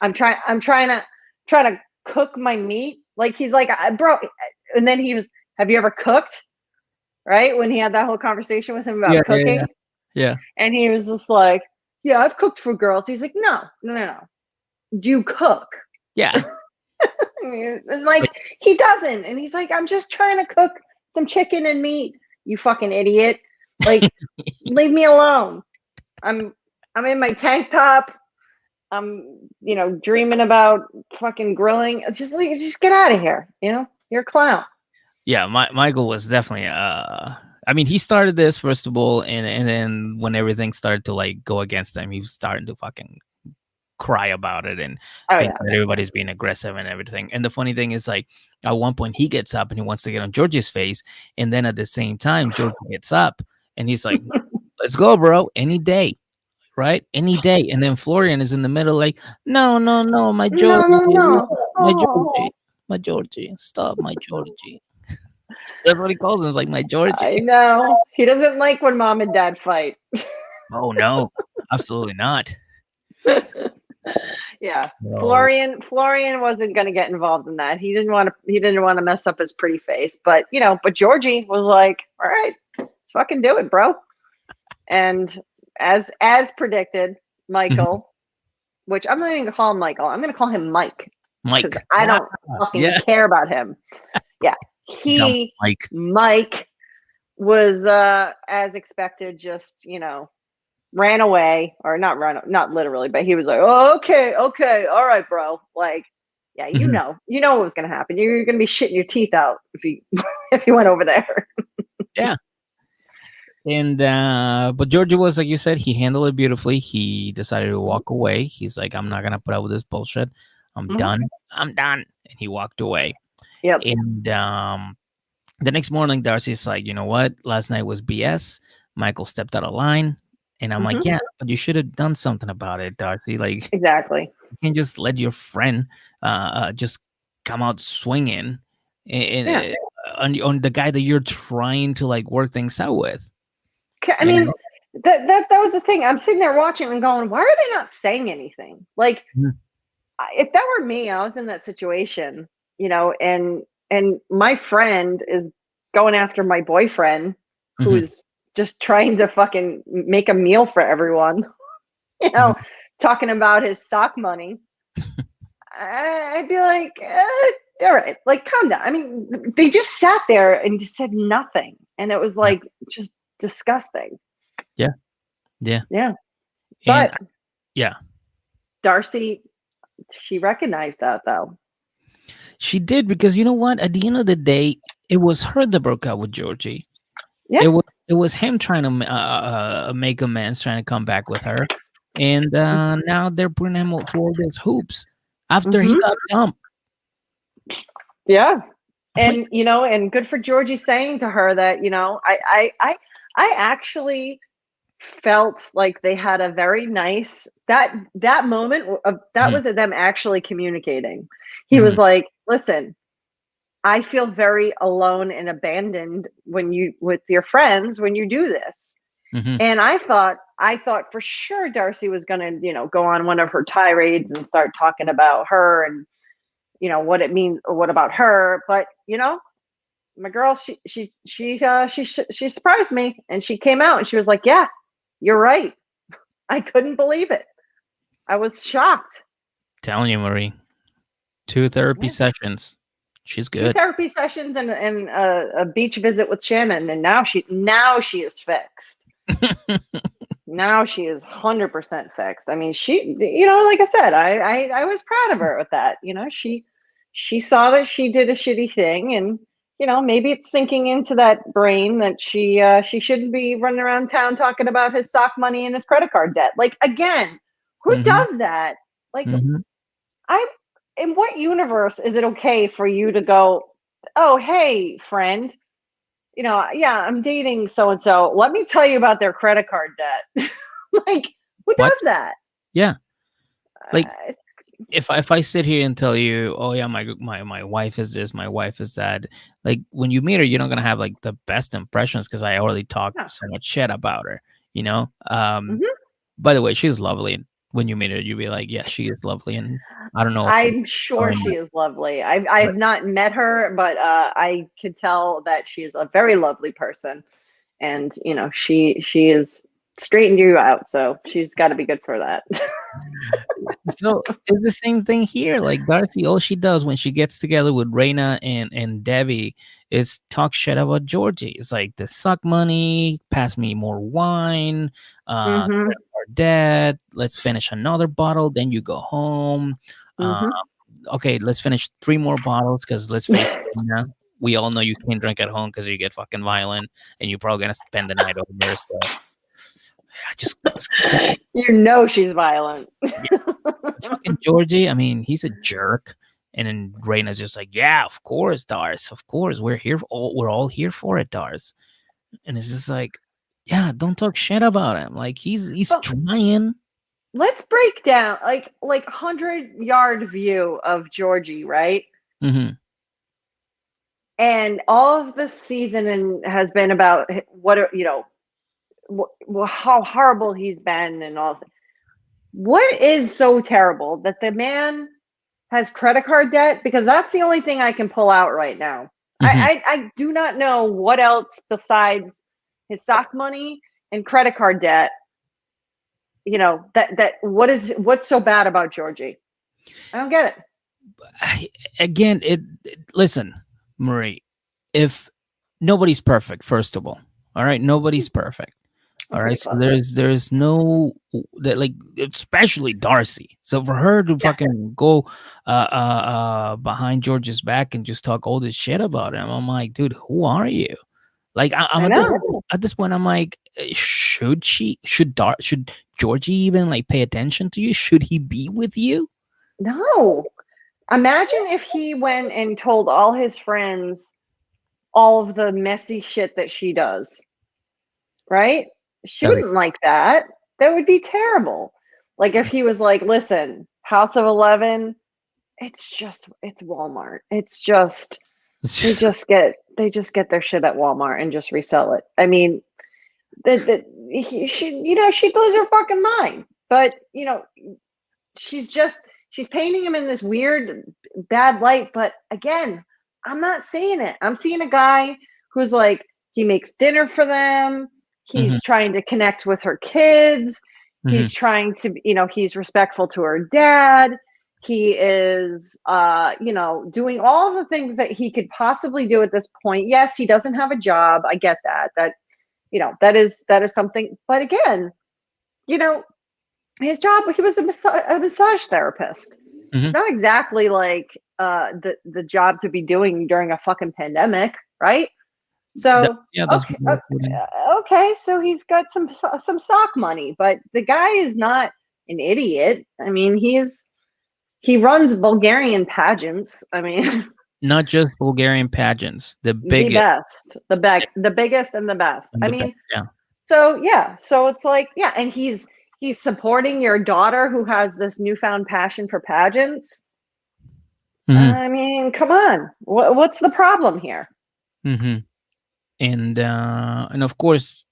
I'm trying to cook my meat. Like he's like, bro, and then he was, have you ever cooked? Right? When he had that whole conversation with him Yeah, about yeah, yeah, cooking. yeah. And he was just like, yeah, I've cooked for girls. He's like, no, no, no, no. Do you cook? Yeah. And like Like, he doesn't. And he's like, I'm just trying to cook some chicken and meat. You fucking idiot. Like, leave me alone. I'm I'm in my tank top. I'm, dreaming about fucking grilling. Just get out of here. You're a clown. yeah, Michael was definitely I mean, he started this first of all, and then when everything started to like go against him, he was starting to fucking cry about it and Oh think yeah. that everybody's being aggressive and everything. And the funny thing is, like, at one point he gets up and he wants to get on George's face, and then at the same time, George gets up and he's like, "Let's go, bro, any day." Right? Any day. And then Florian is in the middle, like, no, no, no, my No, Georgie, no, no. my Oh, Georgie, my Georgie, stop, my Georgie. That's what he calls him. It's like my Georgie. I know. He doesn't like when mom and dad fight. Oh no, absolutely not. Yeah. So Florian wasn't going to get involved in that. He didn't want to mess up his pretty face, but Georgie was like, "All right, let's fucking do it, bro." And as predicted, mhm. Michael, which I'm not even going to call him Michael. I'm going to call him Mike because Mike. I Yeah, don't fucking yeah. care about him. Yeah. Dumb Mike. Mike was as expected, just, ran away, or not literally, but he was like, "Oh, okay, okay, all right, bro." Like, yeah, Mhm. what was gonna happen. You're gonna be shitting your teeth out if you if you went over there. Yeah. And but Georgie was, like you said, he handled it beautifully. He decided to walk away. He's like, I'm not gonna put up with this bullshit. I'm Mhm. done. I'm done. And he walked away. Yep. And the next morning, Darcy's like, you know what? Last night was BS. Michael stepped out of line. And I'm like, Hmm. yeah, but you should have done something about it, Darcy. Like, Exactly. you can't just let your friend just come out swinging Yeah. on the guy that you're trying to like work things out with. I You mean, know? that was the thing. I'm sitting there watching and going, "Why are they not saying anything?" Like, Mhm, if that were me, I was in that situation, and my friend is going after my boyfriend, mhm, who's just trying to fucking make a meal for everyone, you mhm. know, talking about his sock money. I'd be like, all right, like, calm down. I mean, they just sat there and just said nothing, and it was Yeah, like just disgusting. yeah, yeah. Yeah, And but yeah, Darcy, she recognized that though. she did because you know what? At the end of the day, it was her that broke up with Georgie. Yeah. It was him trying to make amends, trying to come back with her, and now they're putting him through all these hoops after he Mm-hmm. got dumped. Yeah. Like, And good for Georgie saying to her that, I actually felt like they had a very nice, that moment of that mhm, was them actually communicating. He mhm, was like, "Listen, I feel very alone and abandoned with your friends when you do this." mhm, And I thought for sure Darcy was going to, go on one of her tirades and start talking about her and, what it means or what about her, but my girl, she surprised me, and she came out and she was like, "Yeah, you're right." I couldn't believe it. I was shocked. telling you, Marie, 2 therapy Yeah. sessions. She's Two good. therapy sessions and a beach visit with Shannon, and now she is fixed. Now she is 100% fixed. I mean, she, like I said, I was proud of her with that. She saw that she did a shitty thing, and maybe it's sinking into that brain that she shouldn't be running around town talking about his sock money and his credit card debt. Like, again, who Mhm, does that? Like, mhm. I in what universe is it okay for you to go, "Oh, hey, friend, yeah, I'm dating so and so. Let me tell you about their credit card debt." Like, who What? does that? Yeah. Like, It's, if I sit here and tell you, "Oh, yeah, my wife is this, my wife is that," like, when you meet her, you're not gonna have, like, the best impressions because I already talked yeah. so much shit about her, you know? Mhm. By the way, she's lovely. when you meet her, you'll be like, yeah, she is lovely, and I don't know. I'm sure she is lovely. I've not met her, but I could tell that she is a very lovely person, and she is straightened you out, so she's got to be good for that. So it's the same thing here. Like Darcey, all she does when she gets together with Reina and Debbie is talk shit about Georgie. It's like the suck money, pass me more wine, Mm-hmm. our debt, let's finish another bottle, then you go home. Uh, Mm-hmm. okay, let's finish 3 more bottles because let's face it, Reina, we all know you can't drink at home because you get fucking violent and you're probably gonna spend the night over there. So I just She's violent. fucking Georgie, I mean, he's a jerk. And then Reina's just like, yeah, of course, Dars. Of course. We're all here for it, Dars. And it's just like, yeah, don't talk shit about him. Like he's But trying. let's break down like 100-yard view of Georgie, right? Mm-hmm. And all of the season has been about how horrible he's been and all. What is so terrible that the man has credit card debt? Because that's the only thing I can pull out right now. Mm-hmm. I do not know what else besides his stock money and credit card debt. What's so bad about Georgie? I don't get it. Again, listen, Marie, if nobody's perfect, first of all right, nobody's perfect. All right, Okay, so closet. there's no that, like, especially Darcey. So for her to fucking go behind George's back and just talk all this shit about him, I'm like, dude, who are you? Like, I'm I know. at this point, I'm like, should Georgie even like pay attention to you? Should he be with you? No. Imagine if he went and told all his friends all of the messy shit that she does, right? She That wouldn't like that. That would be terrible. Like if he was like, listen, House of 11, it's Walmart. it's They just just get their shit at Walmart and just resell it. I mean, she'd lose her fucking mind. But she's painting him in this weird bad light. But again, I'm not seeing it. I'm seeing a guy who's like, he makes dinner for them. Mhm, He's trying to connect with her kids. mhm, He's trying to, he's respectful to her dad. He is, doing all the things that he could possibly do at this point. Yes, he doesn't have a job. I get that. That is something. But again, you know, his job, he was a massage therapist. It's mhm. not exactly like the job to be doing during a fucking pandemic, right? So Yeah, that's okay, what we're putting. okay, so he's got some sock money, but the guy is not an idiot. I mean, he runs Bulgarian pageants. I mean, Not just Bulgarian pageants, the the biggest best, the biggest and the best. and I the best. mean, Yeah. so yeah, so it's like, yeah, and he's supporting your daughter who has this newfound passion for pageants. Mhm, I mean, come on. What's the problem here? mhm. And of course,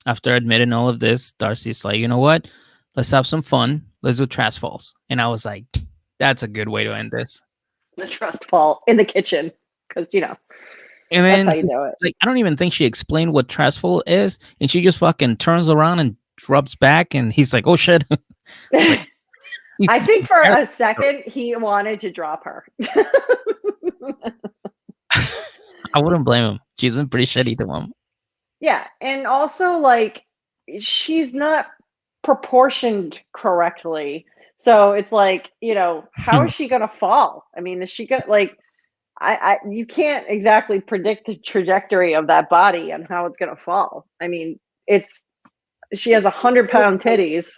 after admitting all of this, Darcy's like, you know what? Let's have some fun. Let's do Trust Falls. And I was like, that's a good way to end this. The trust fall in the kitchen, because And that's then, how you do it. like, I don't even think she explained what Trustful is, and she just fucking turns around and rubs back, and he's like, "Oh shit!" Like, I think for a second he wanted to drop her. I wouldn't blame him. She's been pretty shitty to him. Yeah, and also like she's not proportioned correctly. So it's like, how is she gonna fall? I mean, is she gonna like I you can't exactly predict the trajectory of that body and how it's gonna fall. I mean, she has 100-pound titties.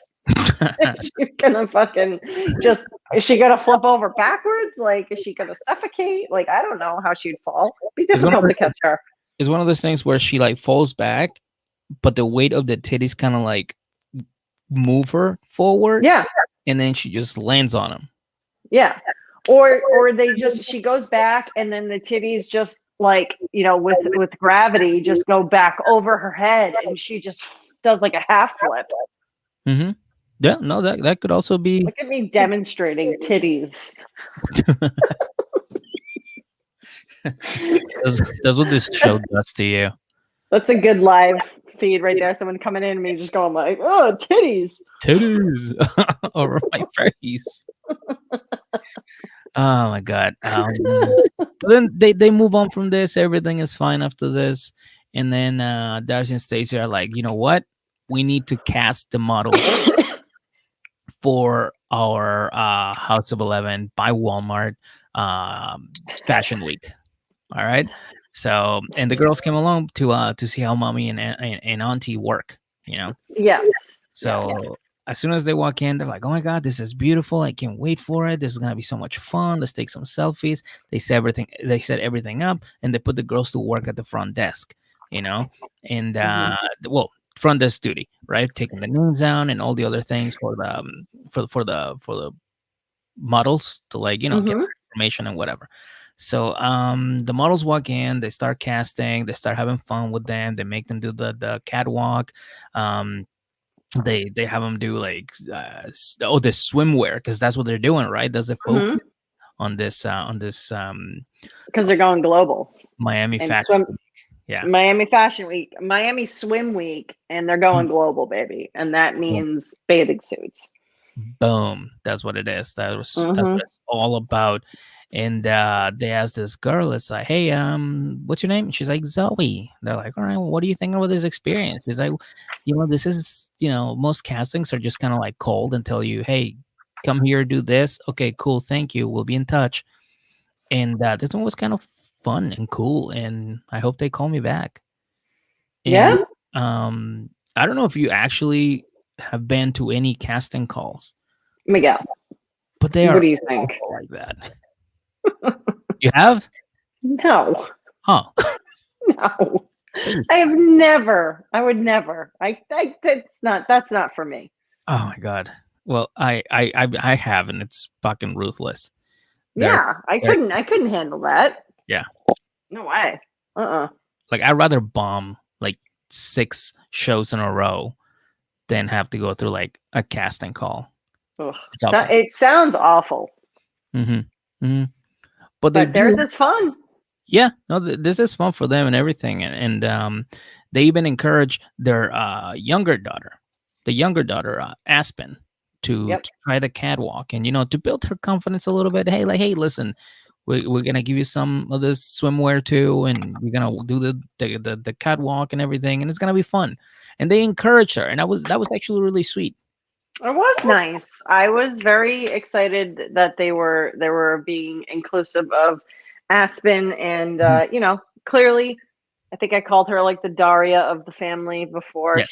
She's gonna fucking just is she gonna flip over backwards? Like, is she gonna suffocate? Like, I don't know how she'd fall. It'd be It's one of difficult those, to catch her. it's one of those things where she like falls back, but the weight of the titties kind of like move her forward, Yeah, and then she just lands on him. yeah. Or she goes back and then the titties just like, with gravity just go back over her head and she just does like a half flip. Hmm. Yeah, no, that could also be. Look at me demonstrating titties. That's what this show does to you. That's a good live feed right there. Someone coming in and me just going like, "Oh, titties." Titties over my face. Oh my god. But then they move on from this. Everything is fine after this, and then Darcy and Stacey are like, you know what? We need to cast the models for our House of 11 by Walmart Fashion Week. All right. So, and the girls came along to see how mommy and auntie work. You know. Yes. So as soon as they walk in, they're like, "Oh my god, this is beautiful! I can't wait for it. This is gonna be so much fun. Let's take some selfies." They set everything. They set everything up, and they put the girls to work at the front desk. You know, and well, front desk duty, right? Taking the names down and all the other things for the for the models to, like, get Mm-hmm. information and whatever. So the models walk in, they start casting, they start having fun with them, they make them do the catwalk. They have them do like the swimwear, because that's what they're doing, right? That's the focus Mm-hmm. on this Because they're going global Miami and Fashion swim. Week. Yeah. Miami Fashion Week, Miami Swim Week, and they're going global, baby. And that Boom. means bathing suits. Boom. That's what it is. That's Mm-hmm. what it's all about. And they asked this girl, it's like, "Hey, what's your name?" She's like, "Zoe." They're like, "All right, well, what do you think about this experience?" She's like, "This is, most castings are just kind of like cold and tell you, hey, come here, do this. Okay, cool, thank you. We'll be in touch." And this one was kind of fun and cool, and I hope they call me back. And Yeah, I don't know if you actually have been to any casting calls, Miguel. but they What are do you think? awful like that. You have? No, Oh, no. I have never. I would never. That's not for me. oh my god. Well, I have, and it's fucking ruthless. They're, Yeah, I they're couldn't. I couldn't handle that. yeah. No way. Like, I'd rather bomb like 6 shows in a row than have to go through like a casting call. Ugh. It's So, awful. it sounds awful, Mm-hmm. Mm-hmm. But they but theirs do. is fun. Yeah, no, this is fun for them and everything, and they even encourage their younger daughter, Aspen, to Yep. try the catwalk, and to build her confidence a little bit. Hey, like, hey, listen, we're gonna give you some of this swimwear too, and we're gonna do the catwalk and everything, and it's gonna be fun. And they encourage her, and that was actually really sweet. It was nice. I was very excited that they were being inclusive of Aspen, and Mhm. clearly, I think I called her like the Daria of the family before. Yes.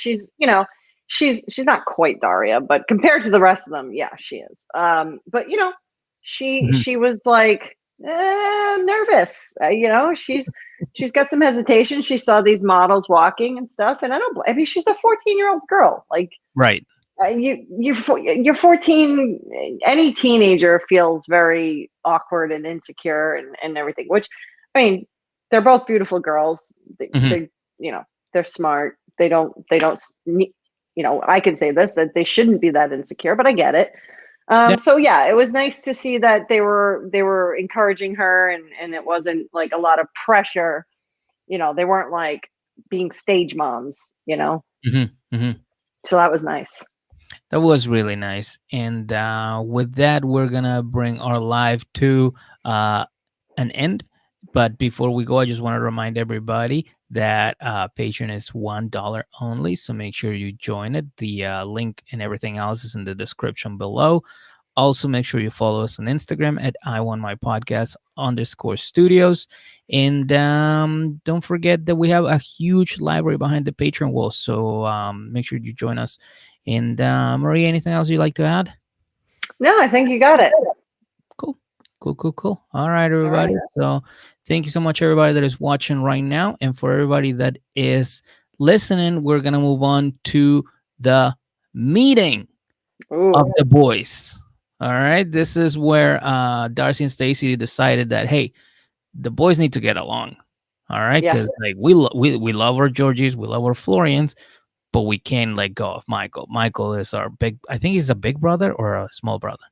She's not quite Daria, but compared to the rest of them, yeah, she is. But Mhm. she was like nervous. She's got some hesitation. She saw these models walking and stuff, and I mean, she's a 14-year-old girl. Like, Right. you're 14. Any teenager feels very awkward and insecure and everything, which, I mean, they're both beautiful girls. Mhm. They're smart. They don't I can say this, that they shouldn't be that insecure, but I get it. Yeah. So yeah, it was nice to see that they were encouraging her, and it wasn't like a lot of pressure. They weren't like being stage moms. Hmm. Hmm. So that was nice. That was really nice. And with that, we're gonna bring our live to uh, an end. But before we go, I just want to remind everybody that Patreon is $1 only. So make sure you join it. The link and everything else is in the description below. Also, make sure you follow us on Instagram at I Want My Podcast _studios. And don't forget that we have a huge library behind the Patreon wall. So make sure you join us. And Maria, anything else you'd like to add? No, I think you got it. Cool. Cool, cool, cool. All right, All right. everybody. So thank you so much, everybody that is watching right now. And for everybody that is listening, we're going to move on to the meeting of Ooh. the boys. All right. This is where Darcey and Stacey decided that, hey, the boys need to get along. All right. Yeah. Because like we love our Georgies, we love our Florians, but we can't let go of Michael. Michael is our big. I think he's a big brother or a small brother.